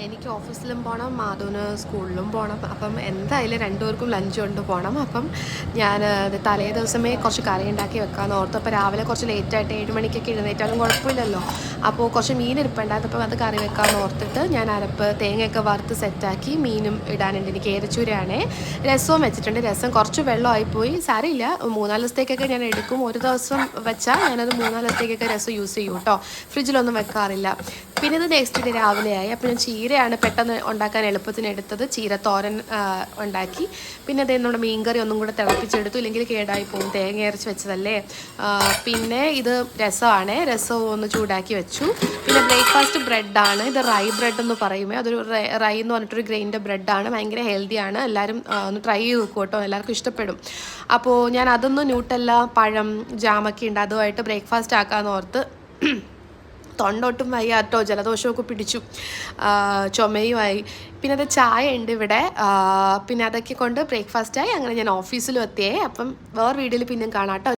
എനിക്ക് ഓഫീസിലും പോകണം, മാധുവിന് സ്കൂളിലും പോകണം. അപ്പം എന്തായാലും രണ്ടുപേർക്കും ലഞ്ച് കൊണ്ട് പോകണം. അപ്പം ഞാൻ തലേ ദിവസമേ കുറച്ച് കറി ഉണ്ടാക്കി വെക്കാമെന്ന് ഓർത്തു. അപ്പോൾ രാവിലെ കുറച്ച് ലേറ്റായിട്ട് 7 മണിക്കൊക്കെ എഴുന്നേറ്റാലും കുഴപ്പമില്ലല്ലോ. അപ്പോൾ കുറച്ച് മീൻ ഇരിപ്പുണ്ടായിരുന്നു. അപ്പോൾ അത് കറി വെക്കാമെന്ന് ഓർത്തിട്ട് ഞാൻ അരപ്പ് തേങ്ങയൊക്കെ വറുത്ത് സെറ്റാക്കി. മീനും ഇടാനുണ്ട്, എനിക്ക് ഏരച്ചൂരയാണേ. രസവും വെച്ചിട്ടുണ്ട്. രസം കുറച്ച് വെള്ളമായിപ്പോയി, സാരമില്ല. 3-4 ദിവസത്തേക്കൊക്കെ ഞാൻ എടുക്കും. ഒരു ദിവസം വെച്ചാൽ ഞാനത് 3-4 ദിവസത്തേക്കൊക്കെ രസം യൂസ് ചെയ്യും കേട്ടോ. ഫ്രിഡ്ജിലൊന്നും വെക്കാറില്ല. പിന്നെ ഇത് നെക്സ്റ്റ് ഡേ രാവിലെയായി. അപ്പോൾ ഞാൻ ചീരയാണ് പെട്ടെന്ന് ഉണ്ടാക്കാൻ എളുപ്പത്തിന് എടുത്തത്. ചീര തോരൻ ഉണ്ടാക്കി. പിന്നെ അതേ നമ്മുടെ മീൻകറി ഒന്നും കൂടെ തിളപ്പിച്ചെടുത്തു, ഇല്ലെങ്കിൽ കേടായി പോകും, തേങ്ങ അരച്ച് വെച്ചതല്ലേ. പിന്നെ ഇത് രസമാണ്, രസവും ഒന്ന് ചൂടാക്കി വെച്ചു. പിന്നെ ബ്രേക്ക്ഫാസ്റ്റ് ബ്രെഡാണ്. ഇത് റൈ ബ്രെഡ് എന്ന് പറയുമേ, അതൊരു റൈ എന്ന് പറഞ്ഞിട്ടൊരു ഗ്രെയിൻ്റെ ബ്രെഡാണ്. ഭയങ്കര ഹെൽത്തിയാണ്. എല്ലാവരും ഒന്ന് ട്രൈ ചെയ്ത് നോക്കൂ കേട്ടോ, എല്ലാവർക്കും ഇഷ്ടപ്പെടും. അപ്പോൾ ഞാൻ അതൊന്ന് ന്യൂട്ടെല്ല, പഴം, ജാമൊക്കെ ഉണ്ട്, അതുമായിട്ട് ബ്രേക്ക്ഫാസ്റ്റ് ആക്കാമെന്ന് ഓർത്ത്. തൊണ്ടൊട്ടും വയ്യാട്ടോ, ജലദോഷമൊക്കെ പിടിച്ചു, ചുമയുമായി. പിന്നെ അത് ചായ ഉണ്ട് ഇവിടെ. പിന്നെ അതൊക്കെ കൊണ്ട് ബ്രേക്ക്ഫാസ്റ്റായി. അങ്ങനെ ഞാൻ ഓഫീസിലും എത്തിയേ. അപ്പം വേറെ വീഡിയോയിൽ പിന്നെയും കാണാം കേട്ടോ.